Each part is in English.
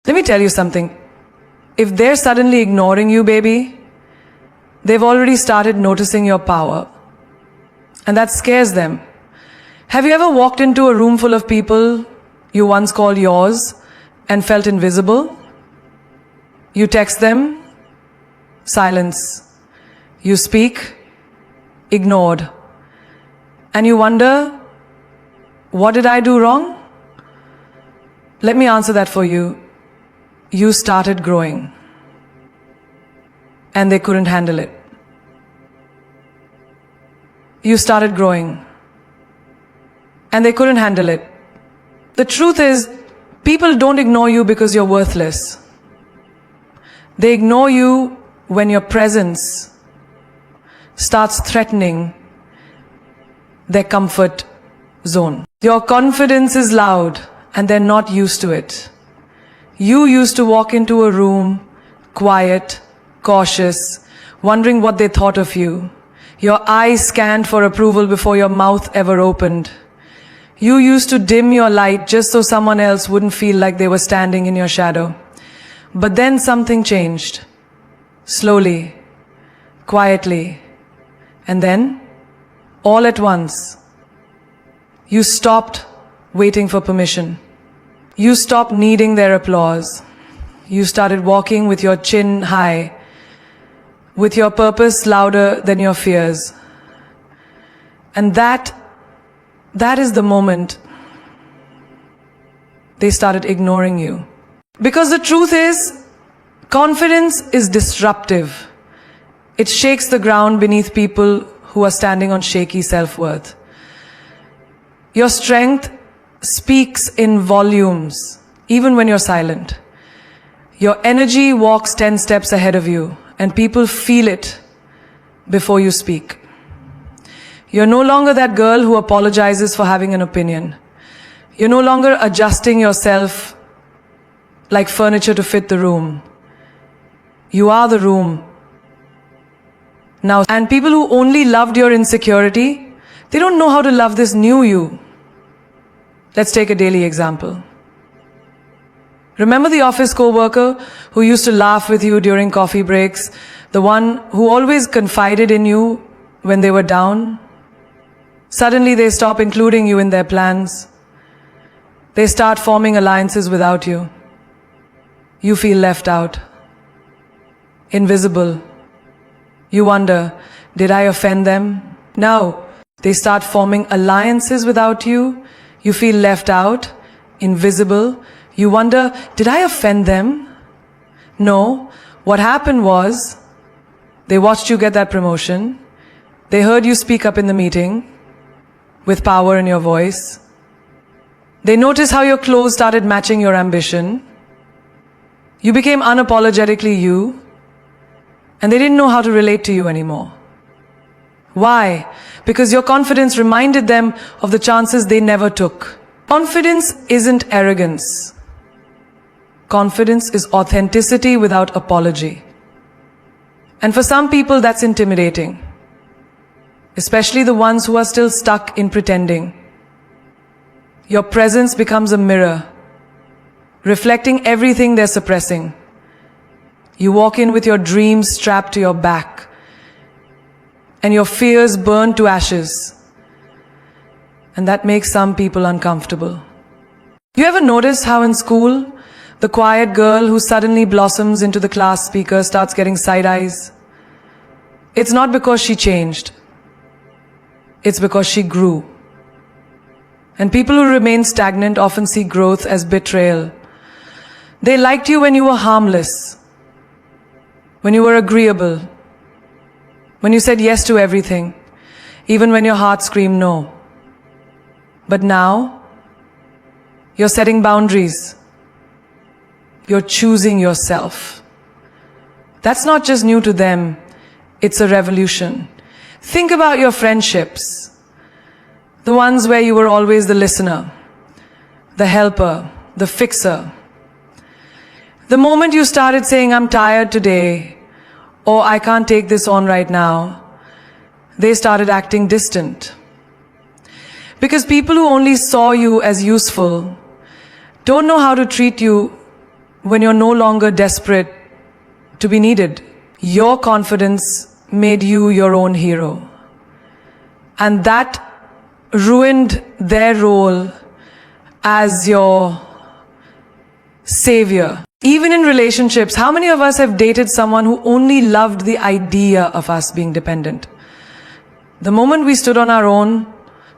Let me tell you something. If they're suddenly ignoring you, baby, they've already started noticing your power. And that scares them. Have you ever walked into a room full of people you once called yours and felt invisible? You text them, silence. You speak, ignored. And you wonder, what did I do wrong? Let me answer that for you. You started growing. And they couldn't handle it. You started growing. And they couldn't handle it. The truth is, people don't ignore you because you're worthless. They ignore you when your presence starts threatening their comfort zone. Your confidence is loud and they're not used to it. You used to walk into a room, quiet, cautious, wondering what they thought of you. Your eyes scanned for approval before your mouth ever opened. You used to dim your light just so someone else wouldn't feel like they were standing in your shadow. But then something changed. Slowly, quietly, and then, all at once, you stopped waiting for permission. You stopped needing their applause. You started walking with your chin high, with your purpose louder than your fears. And that is the moment they started ignoring you. Because the truth is, confidence is disruptive. It shakes the ground beneath people who are standing on shaky self-worth. Your strength speaks in volumes, even when you're silent. Your energy walks 10 steps ahead of you, and people feel it before you speak. You're no longer that girl who apologizes for having an opinion. You're no longer adjusting yourself like furniture to fit the room. You are the room. Now, and people who only loved your insecurity, they don't know how to love this new you. Let's take a daily example. Remember the office co-worker who used to laugh with you during coffee breaks? The one who always confided in you when they were down? Suddenly they stop including you in their plans. They start forming alliances without you. You feel left out, invisible. You wonder, did I offend them? No. They start forming alliances without you. You feel left out, invisible. You wonder, did I offend them? No. What happened was, they watched you get that promotion. They heard you speak up in the meeting with power in your voice. They noticed how your clothes started matching your ambition. You became unapologetically you, and they didn't know how to relate to you anymore. Why? Because your confidence reminded them of the chances they never took. Confidence isn't arrogance. Confidence is authenticity without apology. And for some people, that's intimidating. Especially the ones who are still stuck in pretending. Your presence becomes a mirror, reflecting everything they're suppressing. You walk in with your dreams strapped to your back, and your fears burned to ashes. And that makes some people uncomfortable. You ever notice how in school, the quiet girl who suddenly blossoms into the class speaker starts getting side eyes? It's not because she changed. It's because she grew. And people who remain stagnant often see growth as betrayal. They liked you when you were harmless, when you were agreeable, when you said yes to everything, even when your heart screamed no. But now, you're setting boundaries. You're choosing yourself. That's not just new to them, it's a revolution. Think about your friendships. The ones where you were always the listener, the helper, the fixer. The moment you started saying, I'm tired today, or I can't take this on right now, they started acting distant. Because people who only saw you as useful don't know how to treat you when you're no longer desperate to be needed. Your confidence made you your own hero. And that ruined their role as your savior. Even in relationships, how many of us have dated someone who only loved the idea of us being dependent? The moment we stood on our own,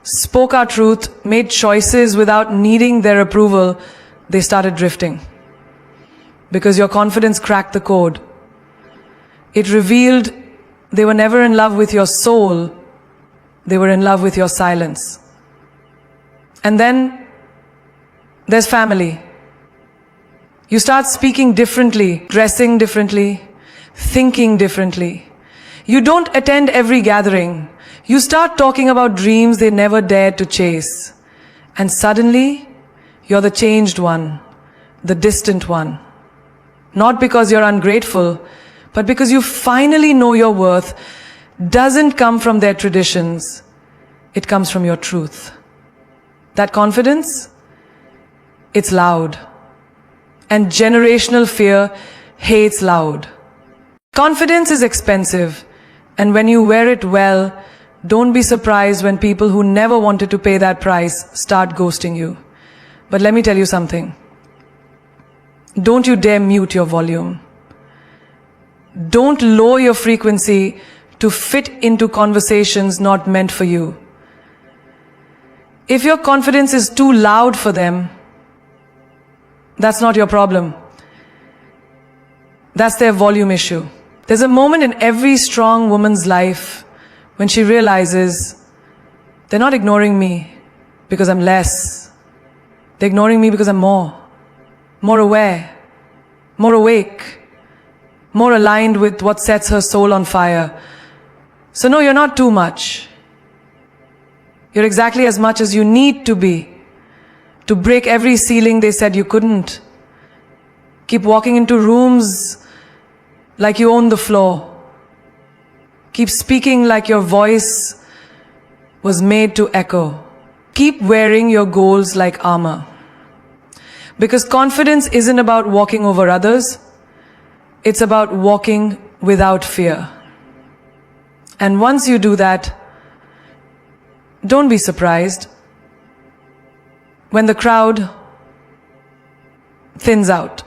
spoke our truth, made choices without needing their approval, they started drifting. Because your confidence cracked the code. It revealed they were never in love with your soul, they were in love with your silence. And then there's family. You start speaking differently, dressing differently, thinking differently. You don't attend every gathering. You start talking about dreams they never dared to chase. And suddenly, you're the changed one, the distant one. Not because you're ungrateful, but because you finally know your worth doesn't come from their traditions. It comes from your truth. That confidence, it's loud. And generational fear hates loud. Confidence is expensive, and when you wear it well, don't be surprised when people who never wanted to pay that price start ghosting you. But let me tell you something. Don't you dare mute your volume. Don't lower your frequency to fit into conversations not meant for you. If your confidence is too loud for them, that's not your problem. That's their volume issue. There's a moment in every strong woman's life when she realizes they're not ignoring me because I'm less. They're ignoring me because I'm more aware, more awake, more aligned with what sets her soul on fire. So no, you're not too much. You're exactly as much as you need to be to break every ceiling they said you couldn't. Keep walking into rooms like you own the floor. Keep speaking like your voice was made to echo. Keep wearing your goals like armor. Because confidence isn't about walking over others. It's about walking without fear. And once you do that, don't be surprised when the crowd thins out.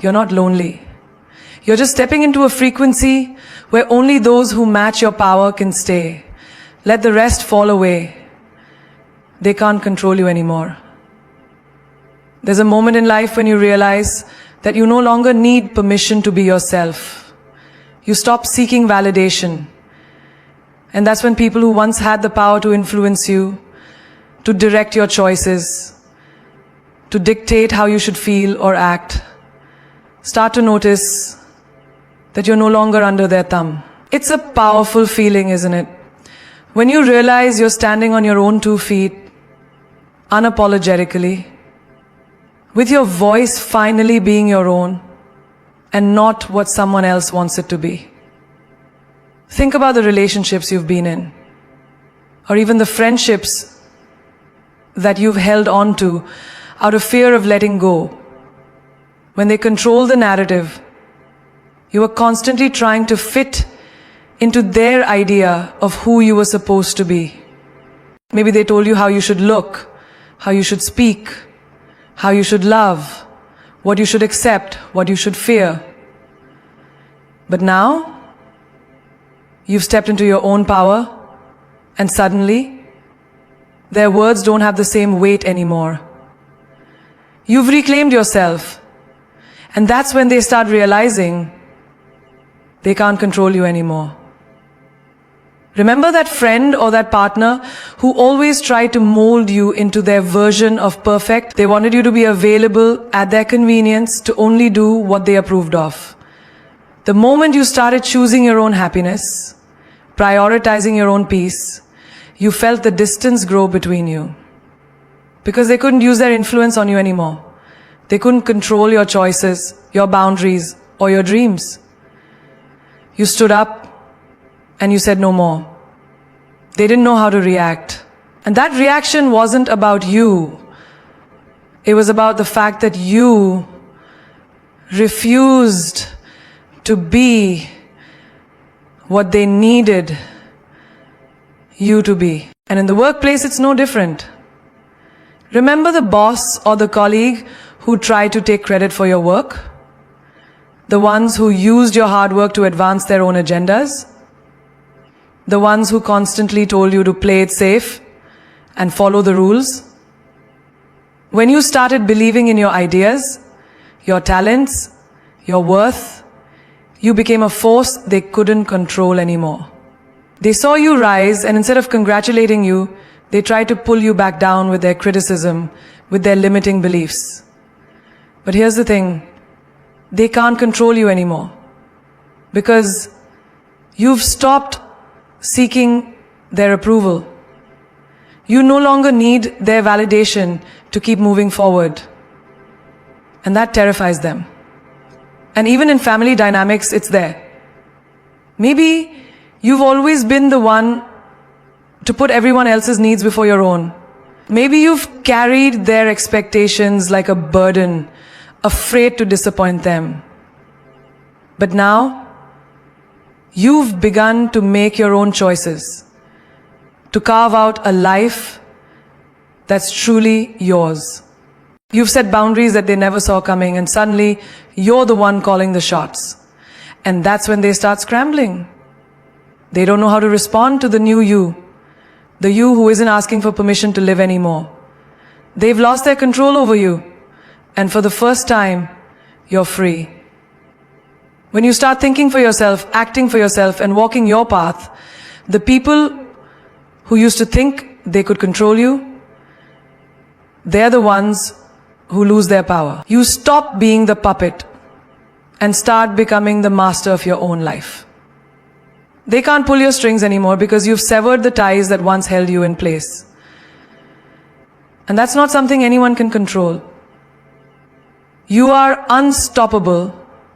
You're not lonely. You're just stepping into a frequency where only those who match your power can stay. Let the rest fall away. They can't control you anymore. There's a moment in life when you realize that you no longer need permission to be yourself. You stop seeking validation. And that's when people who once had the power to influence you, to direct your choices, to dictate how you should feel or act, start to notice that you're no longer under their thumb. It's a powerful feeling, isn't it? When you realize you're standing on your own 2 feet, unapologetically, with your voice finally being your own and not what someone else wants it to be. Think about the relationships you've been in, or even the friendships that you've held on to out of fear of letting go. When they control the narrative, you were constantly trying to fit into their idea of who you were supposed to be. Maybe they told you how you should look, how you should speak, how you should love, what you should accept, what you should fear. But now, you've stepped into your own power, and suddenly, their words don't have the same weight anymore. You've reclaimed yourself, and that's when they start realizing they can't control you anymore. Remember that friend or that partner who always tried to mold you into their version of perfect? They wanted you to be available at their convenience to only do what they approved of. The moment you started choosing your own happiness, prioritizing your own peace, you felt the distance grow between you. Because they couldn't use their influence on you anymore. They couldn't control your choices, your boundaries, or your dreams. You stood up and you said no more. They didn't know how to react. And that reaction wasn't about you. It was about the fact that you refused to be what they needed you to be. And in the workplace, it's no different. Remember the boss or the colleague who tried to take credit for your work? The ones who used your hard work to advance their own agendas? The ones who constantly told you to play it safe and follow the rules? When you started believing in your ideas, your talents, your worth, you became a force they couldn't control anymore. They saw you rise, and instead of congratulating you, they tried to pull you back down with their criticism, with their limiting beliefs. But here's the thing, they can't control you anymore, because you've stopped seeking their approval. You no longer need their validation to keep moving forward. And that terrifies them. And even in family dynamics, it's there. Maybe you've always been the one to put everyone else's needs before your own. Maybe you've carried their expectations like a burden, afraid to disappoint them. But now, you've begun to make your own choices, to carve out a life that's truly yours. You've set boundaries that they never saw coming, and suddenly you're the one calling the shots. And that's when they start scrambling. They don't know how to respond to the new you, the you who isn't asking for permission to live anymore. They've lost their control over you, and for the first time, you're free. When you start thinking for yourself, acting for yourself, and walking your path, the people who used to think they could control you, they're the ones who lose their power. You stop being the puppet and start becoming the master of your own life. They can't pull your strings anymore because you've severed the ties that once held you in place. And that's not something anyone can control. You are unstoppable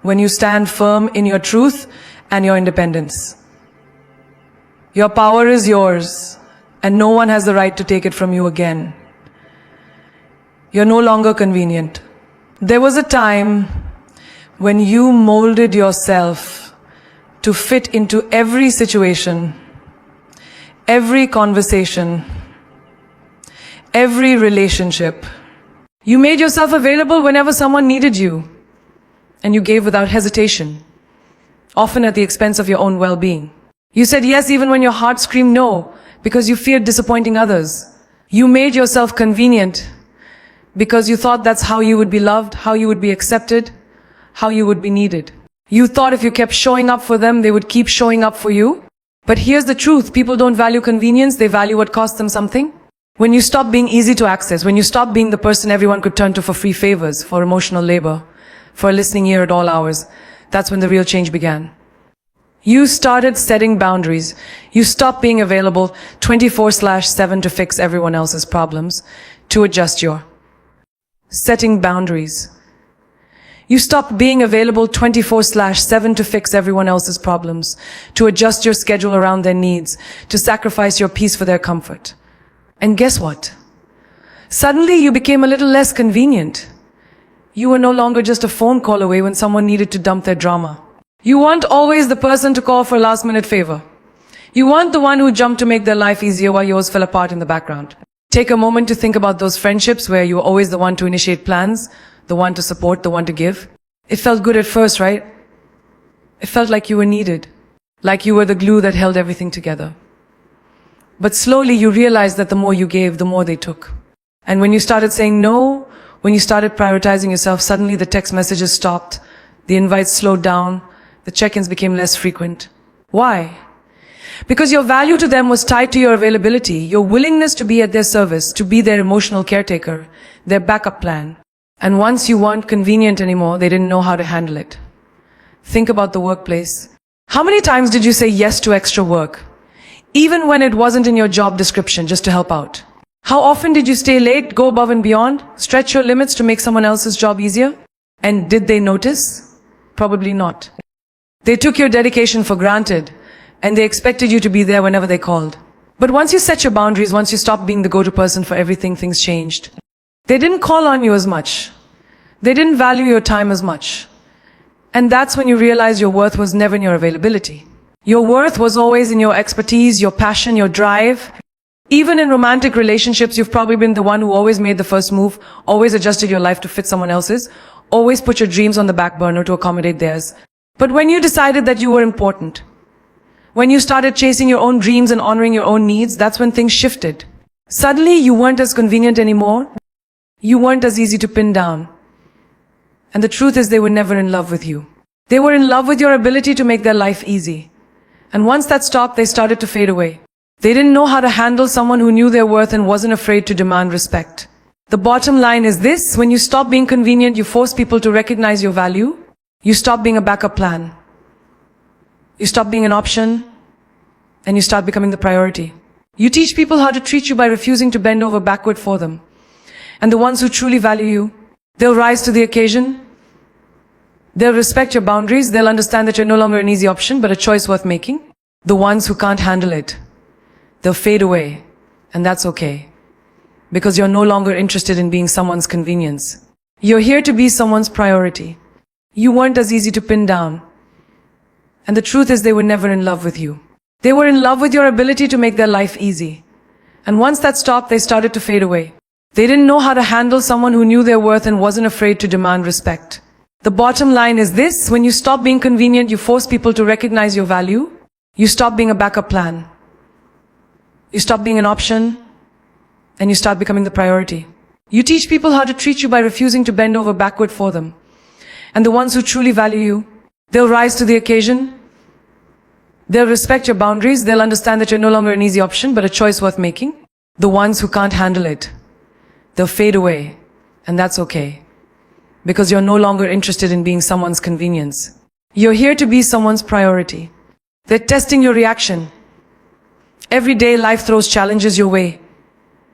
when you stand firm in your truth and your independence. Your power is yours, and no one has the right to take it from you again. You're no longer convenient. There was a time when you molded yourself to fit into every situation, every conversation, every relationship. You made yourself available whenever someone needed you, and you gave without hesitation, often at the expense of your own well-being. You said yes even when your heart screamed no, because you feared disappointing others. You made yourself convenient because you thought that's how you would be loved, how you would be accepted, how you would be needed. You thought if you kept showing up for them, they would keep showing up for you. But here's the truth, people don't value convenience, they value what costs them something. When you stop being easy to access, when you stop being the person everyone could turn to for free favors, for emotional labor, for a listening ear at all hours, that's when the real change began. You started setting boundaries. You stopped being available 24/7 to fix everyone else's problems, to adjust your setting boundaries. You stopped being available 24/7 to fix everyone else's problems, to adjust your schedule around their needs, to sacrifice your peace for their comfort. And guess what? Suddenly you became a little less convenient. You were no longer just a phone call away when someone needed to dump their drama. You weren't always the person to call for a last-minute favor. You weren't the one who jumped to make their life easier while yours fell apart in the background. Take a moment to think about those friendships where you were always the one to initiate plans, the one to support, the one to give. It felt good at first, right? It felt like you were needed, like you were the glue that held everything together. But slowly you realized that the more you gave, the more they took. And when you started saying no, when you started prioritizing yourself, suddenly the text messages stopped, the invites slowed down, the check-ins became less frequent. Why? Because your value to them was tied to your availability, your willingness to be at their service, to be their emotional caretaker, their backup plan. And once you weren't convenient anymore, they didn't know how to handle it. Think about the workplace. How many times did you say yes to extra work, even when it wasn't in your job description, just to help out? How often did you stay late, go above and beyond, stretch your limits to make someone else's job easier? And did they notice? Probably not. They took your dedication for granted, and they expected you to be there whenever they called. But once you set your boundaries, once you stopped being the go-to person for everything, things changed. They didn't call on you as much. They didn't value your time as much. And that's when you realize your worth was never in your availability. Your worth was always in your expertise, your passion, your drive. Even in romantic relationships, you've probably been the one who always made the first move, always adjusted your life to fit someone else's, always put your dreams on the back burner to accommodate theirs. But when you decided that you were important, when you started chasing your own dreams and honoring your own needs, that's when things shifted. Suddenly, you weren't as convenient anymore. You weren't as easy to pin down. And the truth is, they were never in love with you. They were in love with your ability to make their life easy. And once that stopped, they started to fade away. They didn't know how to handle someone who knew their worth and wasn't afraid to demand respect. The bottom line is this: when you stop being convenient, you force people to recognize your value. You stop being a backup plan. You stop being an option, and you start becoming the priority. You teach people how to treat you by refusing to bend over backward for them. And the ones who truly value you, they'll rise to the occasion. They'll respect your boundaries. They'll understand that you're no longer an easy option, but a choice worth making. The ones who can't handle it, they'll fade away, and that's okay. Because you're no longer interested in being someone's convenience. You're here to be someone's priority. You weren't as easy to pin down. And the truth is, they were never in love with you. They were in love with your ability to make their life easy. And once that stopped, they started to fade away. They didn't know how to handle someone who knew their worth and wasn't afraid to demand respect. The bottom line is this: when you stop being convenient, you force people to recognize your value. You stop being a backup plan. You stop being an option, and you start becoming the priority. You teach people how to treat you by refusing to bend over backward for them. And the ones who truly value you, they'll rise to the occasion. They'll respect your boundaries. They'll understand that you're no longer an easy option, but a choice worth making. The ones who can't handle it, they'll fade away, and that's okay. Because you're no longer interested in being someone's convenience. You're here to be someone's priority. They're testing your reaction. Every day life throws challenges your way.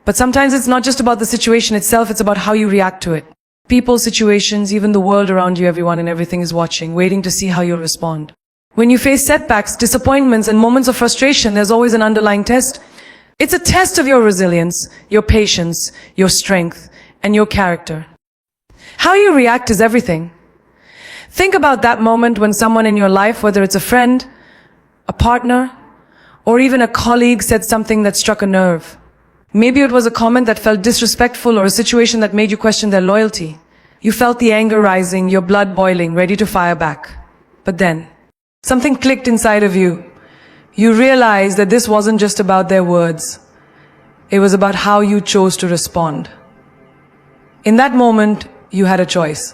But sometimes it's not just about the situation itself, it's about how you react to it. People, situations, even the world around you, everyone and everything is watching, waiting to see how you'll respond. When you face setbacks, disappointments, and moments of frustration, there's always an underlying test. It's a test of your resilience, your patience, your strength, and your character. How you react is everything. Think about that moment when someone in your life, whether it's a friend, a partner, or even a colleague, said something that struck a nerve. Maybe it was a comment that felt disrespectful or a situation that made you question their loyalty. You felt the anger rising, your blood boiling, ready to fire back. But then, something clicked inside of you. You realized that this wasn't just about their words. It was about how you chose to respond. In that moment, you had a choice.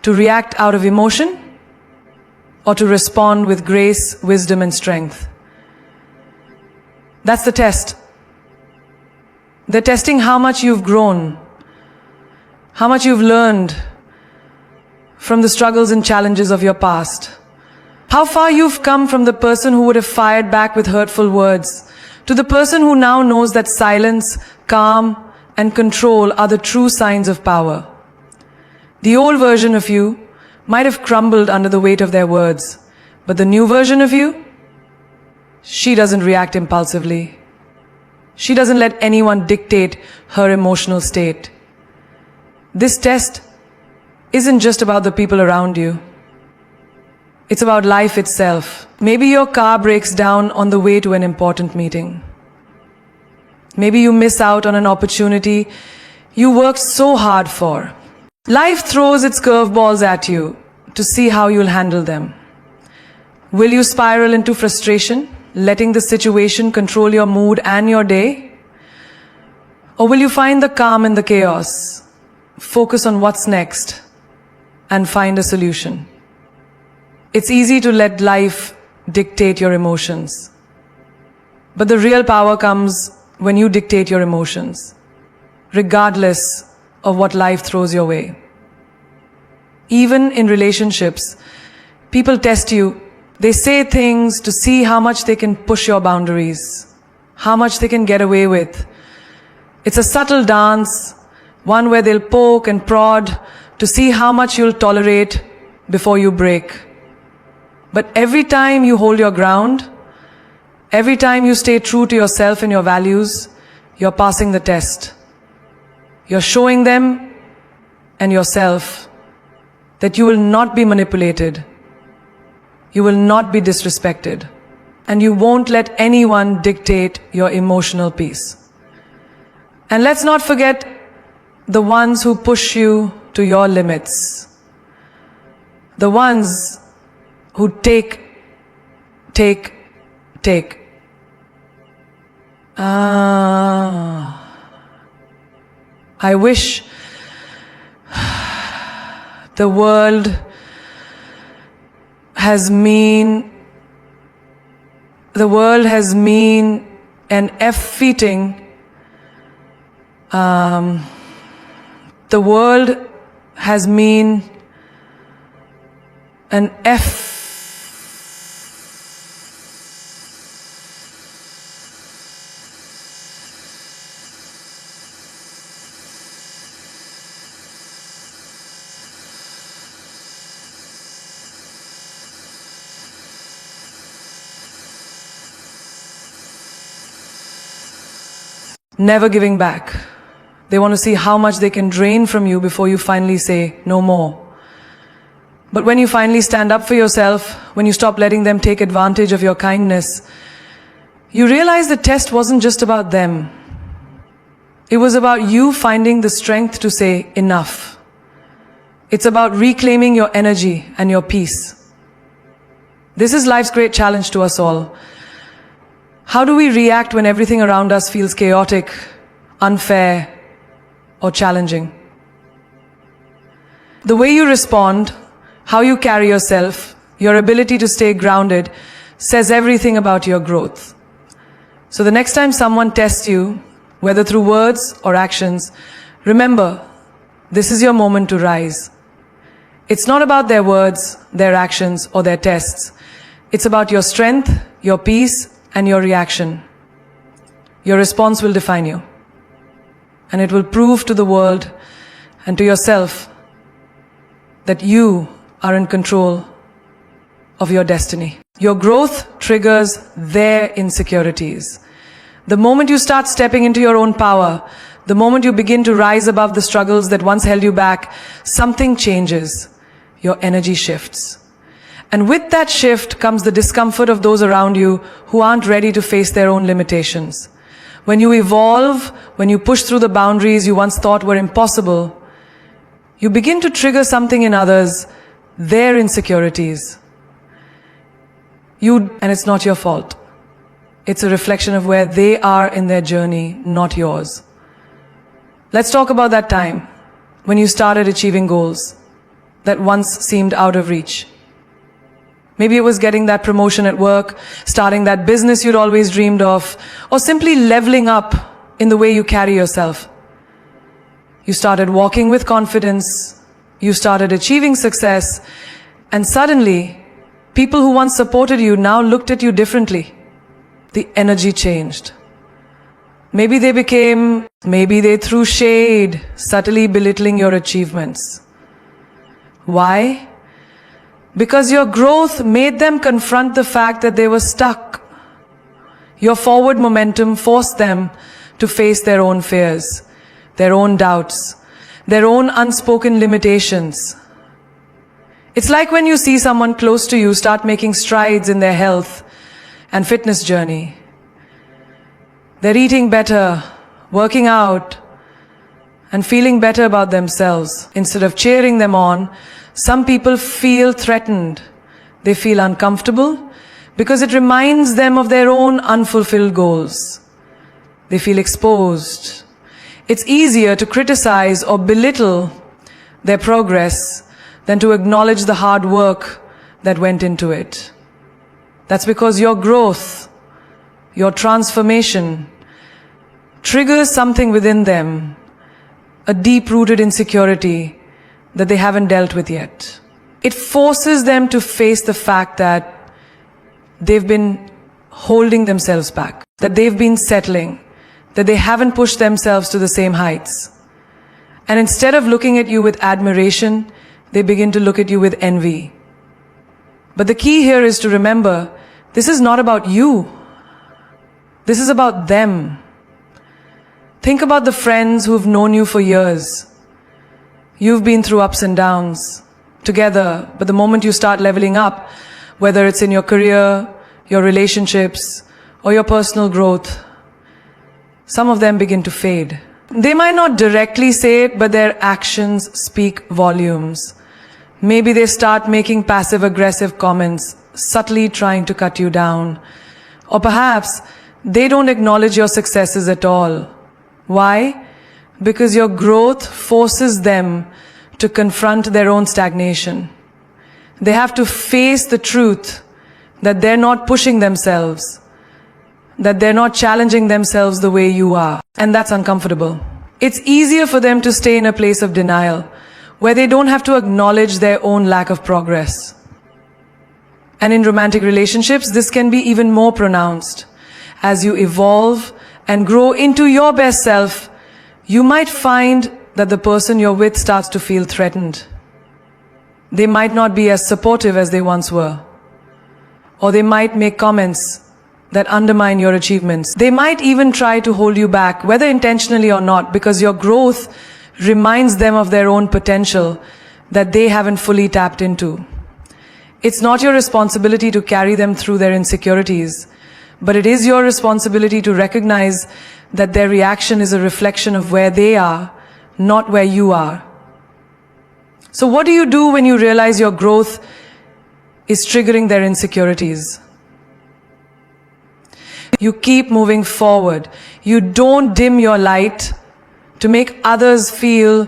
To react out of emotion, or to respond with grace, wisdom, and strength. That's the test. They're testing how much you've grown, how much you've learned from the struggles and challenges of your past. How far you've come from the person who would have fired back with hurtful words, to the person who now knows that silence, calm, and control are the true signs of power. The old version of you might have crumbled under the weight of their words, but the new version of you, she doesn't react impulsively. She doesn't let anyone dictate her emotional state. This test isn't just about the people around you. It's about life itself. Maybe your car breaks down on the way to an important meeting. Maybe you miss out on an opportunity you worked so hard for. Life throws its curveballs at you to see how you'll handle them. Will you spiral into frustration, letting the situation control your mood and your day? Or will you find the calm in the chaos, focus on what's next, and find a solution? It's easy to let life dictate your emotions. But the real power comes when you dictate your emotions, regardless of what life throws your way. Even in relationships, people test you. They say things to see how much they can push your boundaries, how much they can get away with. It's a subtle dance, one where they'll poke and prod to see how much you'll tolerate before you break. But every time you hold your ground, every time you stay true to yourself and your values, you're passing the test. You're showing them and yourself that you will not be manipulated, you will not be disrespected, and you won't let anyone dictate your emotional peace. And let's not forget the ones who push you to your limits. The ones who take. I wish the world has mean an F-feating. The world has mean an F. Never giving back. They want to see how much they can drain from you before you finally say, no more. But when you finally stand up for yourself, when you stop letting them take advantage of your kindness, you realize the test wasn't just about them. It was about you finding the strength to say, enough. It's about reclaiming your energy and your peace. This is life's great challenge to us all. How do we react when everything around us feels chaotic, unfair, or challenging? The way you respond, how you carry yourself, your ability to stay grounded, says everything about your growth. So the next time someone tests you, whether through words or actions, remember, this is your moment to rise. It's not about their words, their actions, or their tests. It's about your strength, your peace, and your reaction. Your response will define you. And it will prove to the world and to yourself that you are in control of your destiny. Your growth triggers their insecurities. The moment you start stepping into your own power, the moment you begin to rise above the struggles that once held you back, something changes. Your energy shifts. And with that shift comes the discomfort of those around you who aren't ready to face their own limitations. When you evolve, when you push through the boundaries you once thought were impossible, you begin to trigger something in others, their insecurities. And it's not your fault. It's a reflection of where they are in their journey, not yours. Let's talk about that time when you started achieving goals that once seemed out of reach. Maybe it was getting that promotion at work, starting that business you'd always dreamed of, or simply leveling up in the way you carry yourself. You started walking with confidence, you started achieving success, and suddenly, people who once supported you now looked at you differently. The energy changed. Maybe they threw shade, subtly belittling your achievements. Why? Because your growth made them confront the fact that they were stuck. Your forward momentum forced them to face their own fears, their own doubts, their own unspoken limitations. It's like when you see someone close to you start making strides in their health and fitness journey. They're eating better, working out, and feeling better about themselves. Instead of cheering them on, some people feel threatened. They feel uncomfortable because it reminds them of their own unfulfilled goals. They feel exposed. It's easier to criticize or belittle their progress than to acknowledge the hard work that went into it. That's because your growth, your transformation, triggers something within them, a deep-rooted insecurity that they haven't dealt with yet. It forces them to face the fact that they've been holding themselves back, that they've been settling, that they haven't pushed themselves to the same heights. And instead of looking at you with admiration, they begin to look at you with envy. But the key here is to remember, this is not about you. This is about them. Think about the friends who've known you for years. You've been through ups and downs. together, but the moment you start leveling up, whether it's in your career, your relationships, or your personal growth, some of them begin to fade. They might not directly say it, but their actions speak volumes. Maybe they start making passive-aggressive comments, subtly trying to cut you down. Or perhaps they don't acknowledge your successes at all. Why? Because your growth forces them to confront their own stagnation. They have to face the truth that they're not pushing themselves, that they're not challenging themselves the way you are. And that's uncomfortable. It's easier for them to stay in a place of denial, where they don't have to acknowledge their own lack of progress. And in romantic relationships, this can be even more pronounced. As you evolve and grow into your best self, you might find that the person you're with starts to feel threatened. They might not be as supportive as they once were. Or they might make comments that undermine your achievements. They might even try to hold you back, whether intentionally or not, because your growth reminds them of their own potential that they haven't fully tapped into. It's not your responsibility to carry them through their insecurities, but it is your responsibility to recognize that their reaction is a reflection of where they are, not where you are. So what do you do when you realize your growth is triggering their insecurities? You keep moving forward. You don't dim your light to make others feel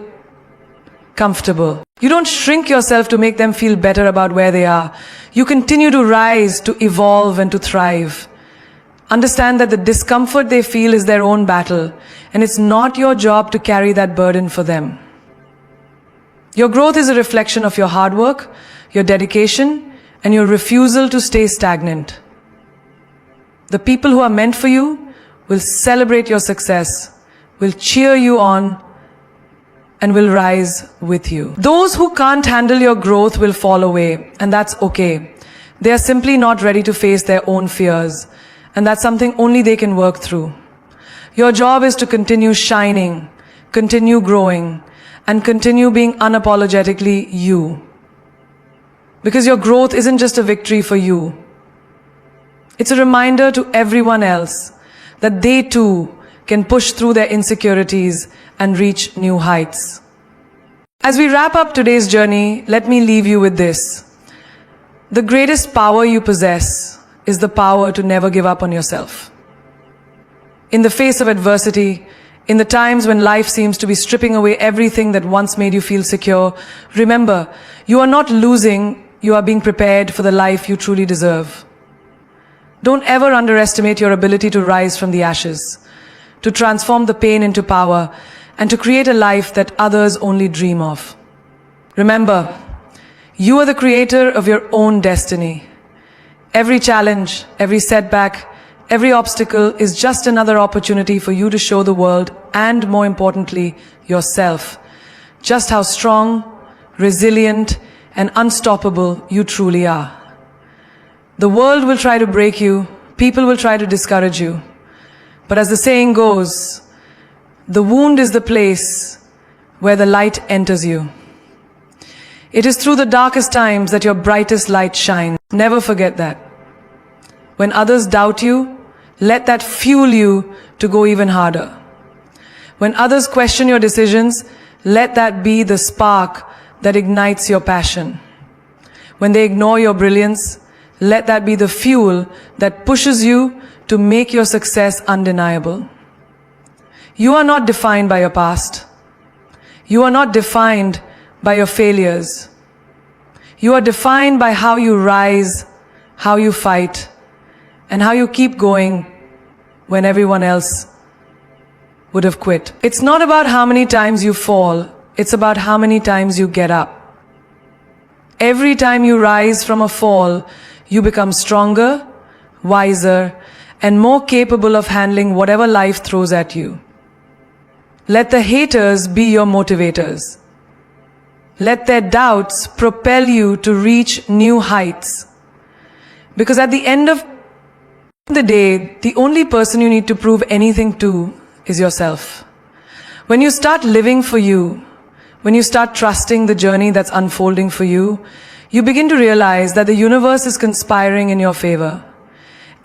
comfortable. You don't shrink yourself to make them feel better about where they are. You continue to rise, to evolve, and to thrive. Understand that the discomfort they feel is their own battle, and it's not your job to carry that burden for them. Your growth is a reflection of your hard work, your dedication, and your refusal to stay stagnant. The people who are meant for you will celebrate your success, will cheer you on, and will rise with you. Those who can't handle your growth will fall away, and that's okay. They are simply not ready to face their own fears, and that's something only they can work through. Your job is to continue shining, continue growing, and continue being unapologetically you. Because your growth isn't just a victory for you. It's a reminder to everyone else that they too can push through their insecurities and reach new heights. As we wrap up today's journey, let me leave you with this. The greatest power you possess is the power to never give up on yourself. In the face of adversity, in the times when life seems to be stripping away everything that once made you feel secure, remember, you are not losing, you are being prepared for the life you truly deserve. Don't ever underestimate your ability to rise from the ashes, to transform the pain into power, and to create a life that others only dream of. Remember, you are the creator of your own destiny. Every challenge, every setback, every obstacle is just another opportunity for you to show the world, and more importantly, yourself, just how strong, resilient, and unstoppable you truly are. The world will try to break you, people will try to discourage you. But as the saying goes, the wound is the place where the light enters you. It is through the darkest times that your brightest light shines. Never forget that. When others doubt you, let that fuel you to go even harder. When others question your decisions, let that be the spark that ignites your passion. When they ignore your brilliance, let that be the fuel that pushes you to make your success undeniable. You are not defined by your past. You are not defined by your failures. You are defined by how you rise, how you fight, and how you keep going when everyone else would have quit. It's not about how many times you fall, it's about how many times you get up. Every time you rise from a fall, you become stronger, wiser, and more capable of handling whatever life throws at you. Let the haters be your motivators. Let their doubts propel you to reach new heights. Because at the end of the day, the only person you need to prove anything to is yourself. When you start living for you, when you start trusting the journey that's unfolding for you, you begin to realize that the universe is conspiring in your favor.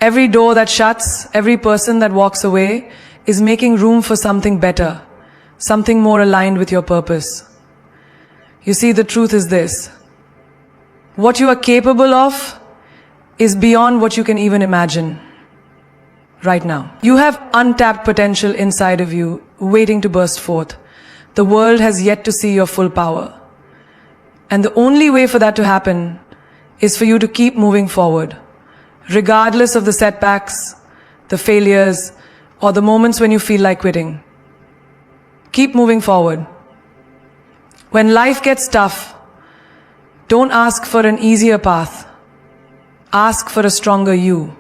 Every door that shuts, every person that walks away is making room for something better, something more aligned with your purpose. You see, the truth is this: what you are capable of is beyond what you can even imagine right now. You have untapped potential inside of you, waiting to burst forth. The world has yet to see your full power. And the only way for that to happen is for you to keep moving forward, regardless of the setbacks, the failures, or the moments when you feel like quitting. Keep moving forward. When life gets tough, don't ask for an easier path. Ask for a stronger you.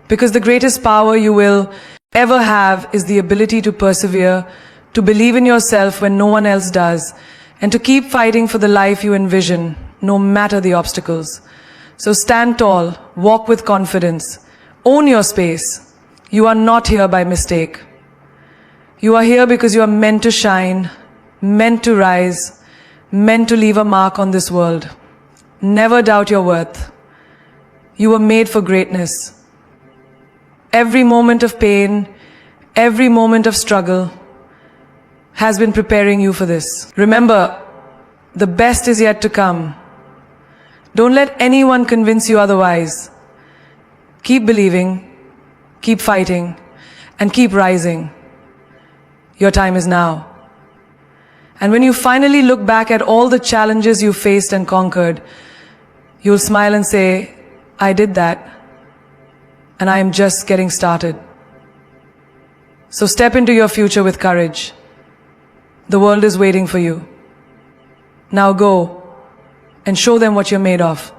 Because the greatest power you will ever have is the ability to persevere, to believe in yourself when no one else does, and to keep fighting for the life you envision, no matter the obstacles. So stand tall, walk with confidence, own your space. You are not here by mistake. You are here because you are meant to shine, meant to rise, meant to leave a mark on this world. Never doubt your worth. You were made for greatness. Every moment of pain, every moment of struggle has been preparing you for this. Remember, the best is yet to come. Don't let anyone convince you otherwise. Keep believing, keep fighting, and keep rising. Your time is now. And when you finally look back at all the challenges you faced and conquered, you'll smile and say, I did that, and I am just getting started. So step into your future with courage. The world is waiting for you. Now go and show them what you're made of.